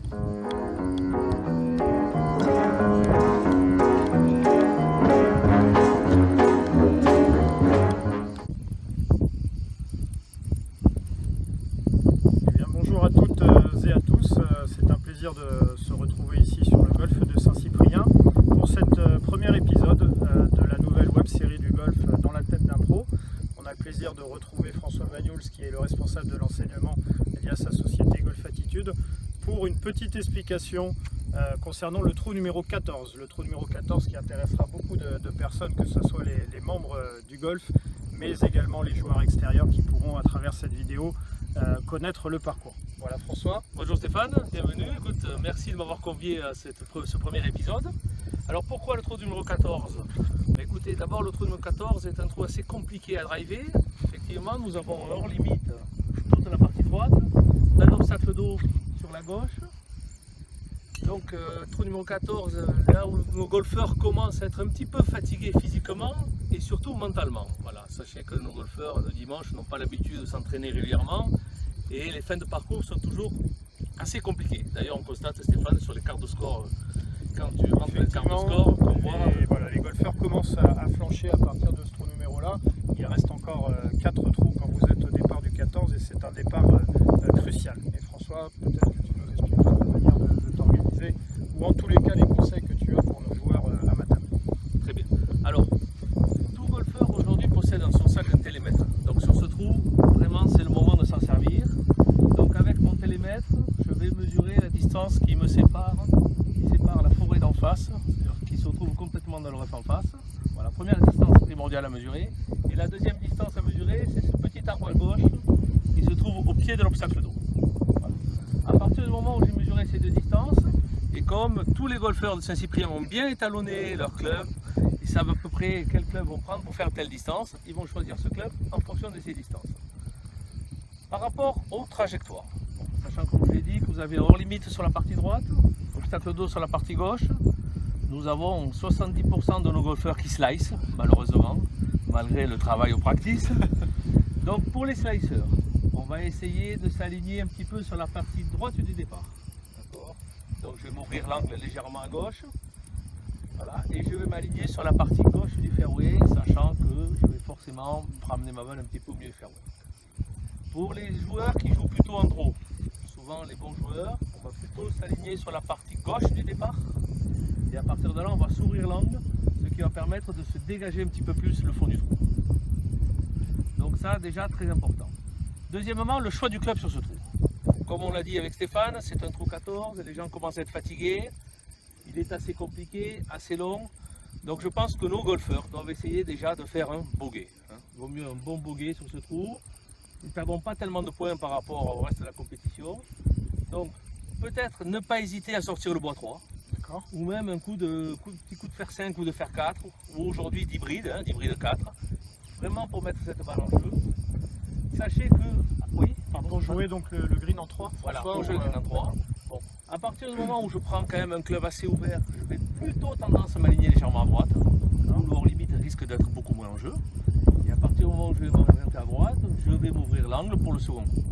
Bonjour à toutes et à tous, c'est un plaisir de se retrouver ici sur le golfe de Saint-Cyprien pour cet premier épisode de la nouvelle web série du golf dans la tête d'un pro. On a le plaisir de retrouver François Vagnouls qui est le responsable de l'enseignement via sa société Golf Attitude pour une petite explication concernant le trou numéro 14. Le trou numéro 14 qui intéressera beaucoup de personnes, que ce soit les membres du golf mais également les joueurs extérieurs qui pourront à travers cette vidéo connaître le parcours. Voilà François. Bonjour Stéphane, bienvenue. Écoute, merci de m'avoir convié à ce premier épisode. Alors pourquoi le trou numéro 14? Écoutez, d'abord le trou numéro 14 est un trou assez compliqué à driver. Effectivement, nous avons hors limite toute la partie droite, un obstacle d'eau sur la gauche. Donc trou numéro 14, là où nos golfeurs commencent à être un petit peu fatigués physiquement et surtout mentalement. Voilà, sachez que nos golfeurs le dimanche n'ont pas l'habitude de s'entraîner régulièrement et les fins de parcours sont toujours assez compliquées. D'ailleurs on constate, Stéphane, sur les cartes de score, quand tu rentres dans les cartes de score, on voit... Voilà, les golfeurs commencent à flancher à partir de ce trou numéro là. Il reste encore 4 trous quand vous êtes au départ du 14 et c'est un départ crucial. Et François, peut-être que tu nous expliqueras la manière de t'organiser ou en tous les cas les conseils que tu as pour nos joueurs amateurs. Très bien. Alors, tout golfeur aujourd'hui possède dans son sac un télémètre. Donc sur ce trou, vraiment c'est le moment de s'en servir. Donc avec mon télémètre, je vais mesurer la distance qui sépare la forêt d'en face, qui se trouve complètement dans le ref en face. Voilà, première distance primordiale à mesurer. Et la deuxième distance à mesurer, c'est ce petit arbre à gauche qui se trouve au pied de l'obstacle d'eau. Voilà. À partir du moment où j'ai mesuré ces deux distances, et comme tous les golfeurs de Saint-Cyprien ont bien étalonné leur club, ils savent à peu près quel club vont prendre pour faire telle distance, ils vont choisir ce club en fonction de ces distances. Par rapport aux trajectoires, sachant comme je l'ai dit que vous avez hors limite sur la partie droite, obstacle d'eau sur la partie gauche, nous avons 70% de nos golfeurs qui slice, malheureusement, malgré le travail au practice. Donc pour les slicers, on va essayer de s'aligner un petit peu sur la partie droite du départ. Donc je vais m'ouvrir l'angle légèrement à gauche. Voilà, et je vais m'aligner sur la partie gauche du fairway, sachant que je vais forcément ramener ma balle un petit peu au milieu du fairway. Pour les joueurs qui jouent plutôt en draw, souvent les bons joueurs, on va plutôt s'aligner sur la partie gauche du départ. Et à partir de là, on va s'ouvrir l'angle, ce qui va permettre de se dégager un petit peu plus le fond du trou. Donc ça, déjà très important. Deuxièmement, le choix du club sur ce trou. Comme on l'a dit avec Stéphane, c'est un trou 14, les gens commencent à être fatigués. Il est assez compliqué, assez long. Donc je pense que nos golfeurs doivent essayer déjà de faire un bogey. Il vaut mieux un bon bogey sur ce trou. Nous ne perdons pas tellement de points par rapport au reste de la compétition. Donc peut-être ne pas hésiter à sortir le bois 3. Ou même un petit coup de fer 5 ou de fer 4. Ou aujourd'hui d'hybride, d'hybride 4. Vraiment pour mettre cette balle en jeu. Sachez que... Oui, pardon. Pour jouer donc le green en 3. Voilà, pour jouer le green en 3. Bon. À partir du moment où je prends quand même un club assez ouvert, je vais plutôt tendance à m'aligner légèrement à droite. Où le hors limite risque d'être beaucoup moins en jeu. Et à partir du moment où je vais m'orienter à droite, je vais m'ouvrir l'angle pour le second coup.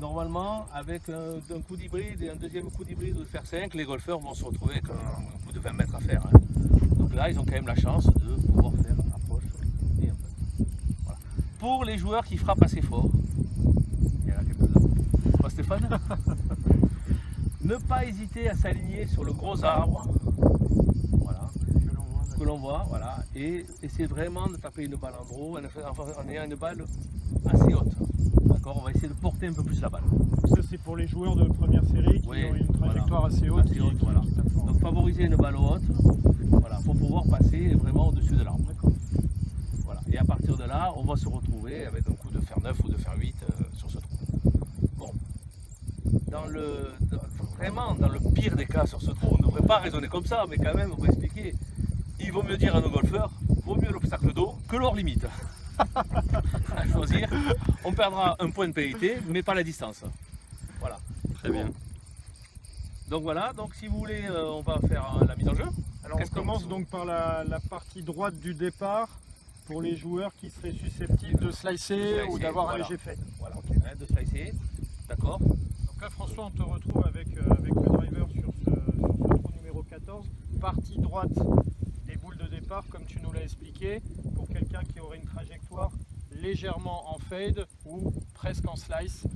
Normalement, avec un coup d'hybride et un deuxième coup d'hybride de fer 5, les golfeurs vont se retrouver avec un coup de 20 mètres à faire. Donc là, ils ont quand même la chance de pouvoir faire approche et un peu. Voilà. Pour les joueurs qui frappent assez fort, il y en a quelques-uns. Pas Stéphane? Ne pas hésiter à s'aligner sur le gros arbre, voilà, que l'on voit, voilà, et essayer vraiment de taper une balle en draw en ayant une balle assez haute. D'accord, on va essayer de porter un peu plus la balle. Ça c'est pour les joueurs de première série qui ont une trajectoire assez haute. Voilà. Donc favoriser une balle haute, voilà, pour pouvoir passer vraiment au-dessus de l'arbre. Voilà. Et à partir de là, on va se retrouver avec un coup de fer 9 ou de fer 8 sur ce trou. Bon. Vraiment, dans le pire des cas sur ce trou, on ne devrait pas raisonner comme ça, mais quand même, on va expliquer. Il vaut mieux dire à nos golfeurs, vaut mieux l'obstacle d'eau que l'hors limite. À choisir, on perdra un point de pénalité, mais pas la distance. Voilà. Très bien. Donc voilà, donc si vous voulez, on va faire la mise en jeu. Alors on commence donc par la partie droite du départ pour les joueurs qui seraient susceptibles de slicer ou d'avoir un léger fade. Voilà, okay. De slicer, d'accord. Donc Donc là François, on te retrouve avec le driver sur ce trou numéro 14, partie droite des boules de départ comme tu nous l'as expliqué, pour quelqu'un qui aurait une trajectoire légèrement en fade ou presque en slice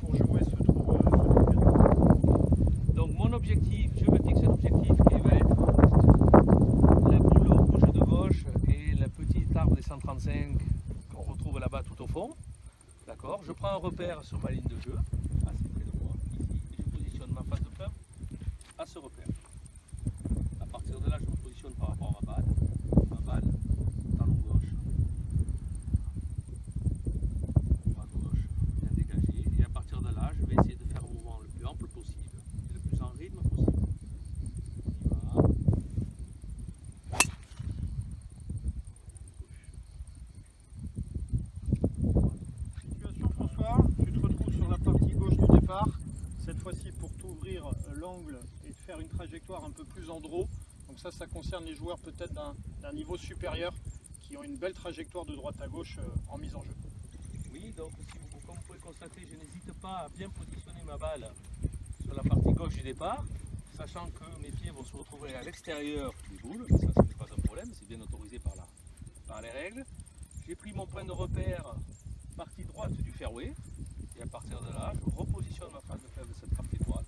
pour jouer ce trou 14. Donc mon objectif, je me fixe un objectif qui va être la boule rouge de gauche et la petite arbre des 135 qu'on retrouve là-bas tout au fond. D'accord. Je prends un repère sur ma ligne de jeu, assez près de moi, ici, et je positionne ma face de fleur à ce repère. À partir de là, je me positionne par rapport à ma balle, talon gauche, bras gauche, bien dégagé, et à partir de là, je vais essayer de faire un mouvement le plus ample possible, et le plus en rythme possible. On y va. Cette fois-ci pour t'ouvrir l'angle et de faire une trajectoire un peu plus en draw. Donc ça concerne les joueurs peut-être d'un niveau supérieur qui ont une belle trajectoire de droite à gauche en mise en jeu. Oui, donc comme vous pouvez constater, je n'hésite pas à bien positionner ma balle sur la partie gauche du départ, sachant que mes pieds vont se retrouver à l'extérieur des boules. Ça, ce n'est pas un problème, c'est bien autorisé par les règles. J'ai pris mon point de repère partie droite du fairway. Et à partir de là, je repositionne ma face de fleuve de cette partie droite.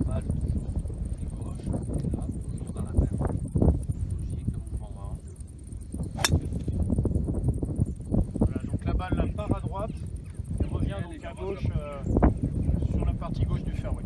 Balle toujours pied gauche, et là, toujours dans la même logique, mouvement. Voilà, donc la balle là, part à droite et revient donc à gauche sur la partie gauche du fairway.